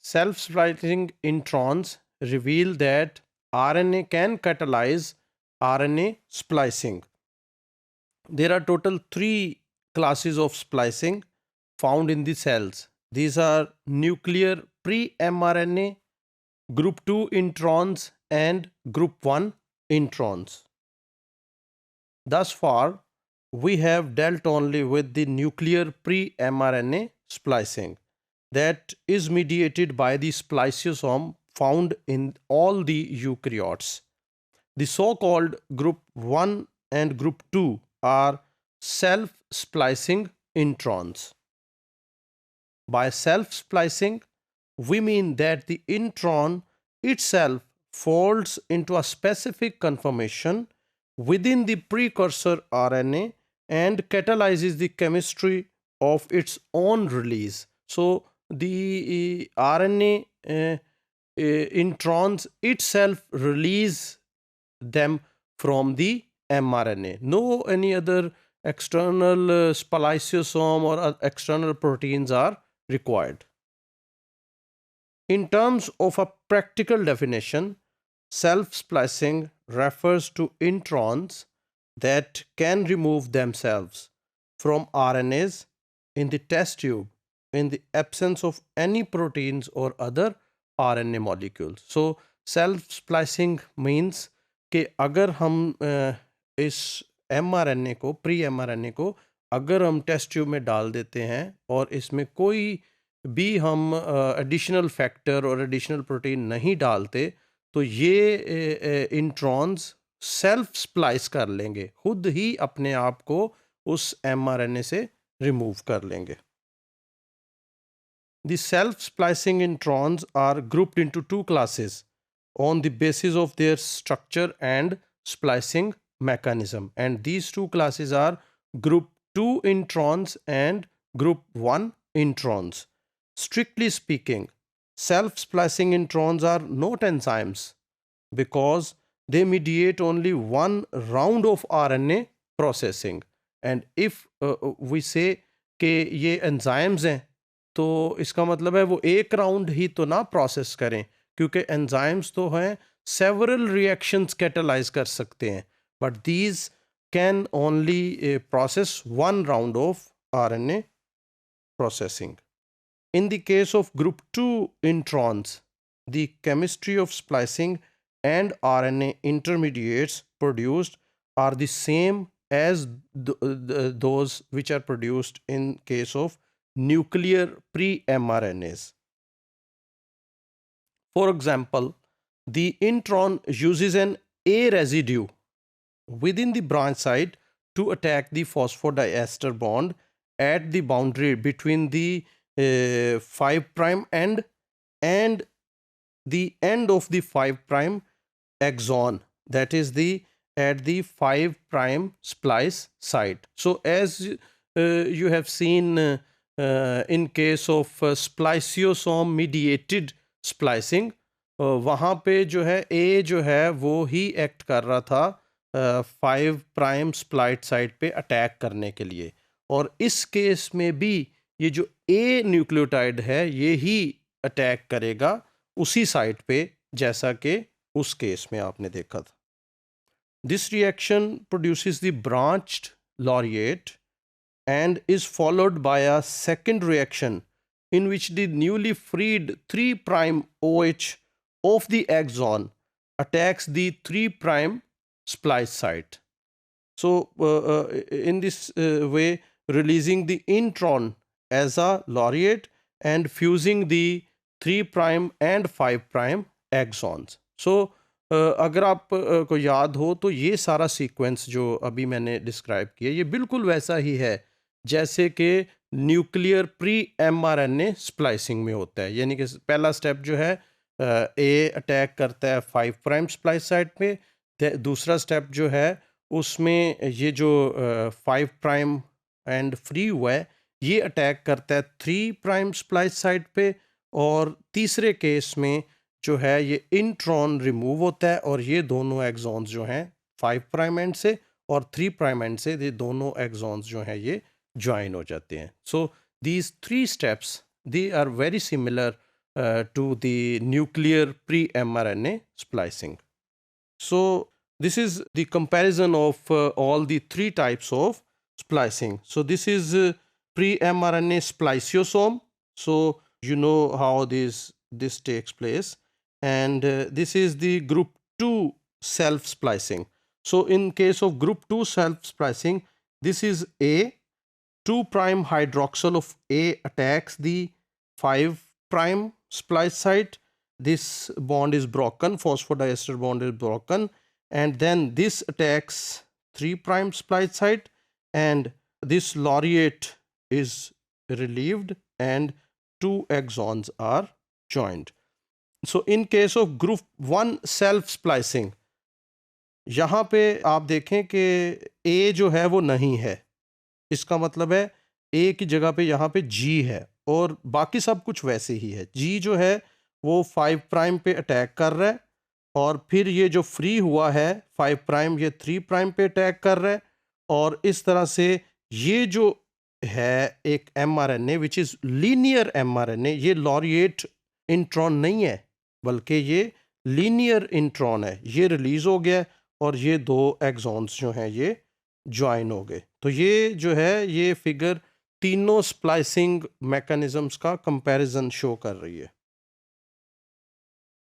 self-splicing introns reveal that RNA can catalyze RNA splicing. There are total three classes of splicing found in the cells. These are nuclear pre-mRNA, group 2 introns, and group 1 introns. Thus far, we have dealt only with the nuclear pre-mRNA splicing that is mediated by the spliceosome found in all the eukaryotes. The so-called group 1 and group 2 are self-splicing introns. By self-splicing, we mean that the intron itself folds into a specific conformation within the precursor RNA and catalyzes the chemistry of its own release. So the RNA introns itself release them from the mRNA. No any other external spliceosome or external proteins are required. In terms of a practical definition, self-splicing refers to introns that can remove themselves from RNAs in the test tube in the absence of any proteins or other RNA molecules. So self-splicing means कि अगर हम इस mRNA को pre mRNA को अगर हम test tube में डाल देते हैं और इसमें कोई भी हम एडिशनल फैक्टर और एडिशनल प्रोटीन नहीं डालते तो ये इंट्रॉन्स सेल्फ स्प्लाइस कर लेंगे, खुद ही अपने आप को उस mRNA से रिमूव कर लेंगे. The self-splicing introns are grouped into two classes on the basis of their structure and splicing mechanism, and these two classes are group 2 introns and group 1 introns. Strictly speaking, self-splicing introns are not enzymes because they mediate only one round of RNA processing, and if we say कि ये enzymes हैं तो इसका मतलब है वो एक round ही तो ना प्रोसेस करें, क्योंकि एंजाइम्स तो हैं सेवरल रिएक्शंस कैटलाइज कर सकते हैं, but these can only process one round of RNA processing. In the case of group 2 introns, the chemistry of splicing and RNA intermediates produced are the same as those which are produced in case of nuclear pre-mRNAs. For example, the intron uses an A residue within the branch site to attack the phosphodiester bond at the boundary between the 5' end and the end of the 5' axon, that is the at the 5' splice site. So as you have seen in case of spliceosome mediated splicing, वहाँ पे जो है A जो है वो ही act कर रहा था 5' स्प्लाइट साइट पे अटैक करने के लिए, और इस केस में भी ये जो A न्यूक्लियोटाइड है ये ही अटैक करेगा उसी साइट पे जैसा कि उस केस में आपने देखा था. This reaction produces the branched laureate and is followed by a second reaction in which the newly freed 3' OH of the axon attacks the 3' splice site. So in this way, releasing the intron as a laureate and fusing the 3' and 5' axons. So अगर आप को याद हो तो ये सारा sequence जो अभी मैंने डिस्क्राइब किया ये बिल्कुल वैसा ही है जैसे कि न्यूक्लियर प्री mRNA स्प्लाइसिंग में होता है. यानी कि पहला स्टेप जो है ए अटैक करता है 5' स्प्लाइस साइट पे, दूसरा स्टेप जो है उसमें ये जो 5' एंड फ्री हुआ है ये अटैक करता है 3' स्प्लाइस साइट पे, और तीसरे केस में जो है ये इंट्रॉन रिमूव होता है और ये दोनों एक्सॉन्स जो हैं 5' एंड से और 3' एंड से ये दोनों एक्सॉन्स जो हैं ये ज्वाइन हो जाते हैं. So these 3 steps they are very similar to the nuclear pre-mRNA splicing. So this is the comparison of all the three types of splicing. So this is pre-mRNA spliceosome. So you know how this takes place. And this is the group 2 self-splicing. So in case of group 2 self-splicing, this is A. 2' hydroxyl of A attacks the 5' splice site. This bond is broken, phosphodiester bond is broken, and then this attacks 3' splice site, and this laureate is relieved and 2 exons are joined. So in case of group 1 self splicing, यहाँ पे आप देखें कि A जो है वो नहीं है, इसका मतलब है A की जगह पे यहाँ पे G है और बाकी सब कुछ वैसे ही है. G जो है वो 5' पे अटैक कर रहा है और फिर ये जो फ्री हुआ है 5' ये 3' पे अटैक कर रहा है और इस तरह से ये जो है एक mRNA which is linear mRNA, ये लॉरिएट इंट्रॉन नहीं है बल्कि ये लीनियर इंट्रॉन है. ये रिलीज़ हो गया और ये 2 एक्सॉन्स जो हैं ये ज्वाइन हो गए. तो ये जो है ये फिगर तीनों स्प्लाइसिंग मैकेनिज़म्स का कंपैरिजन शो कर रही है.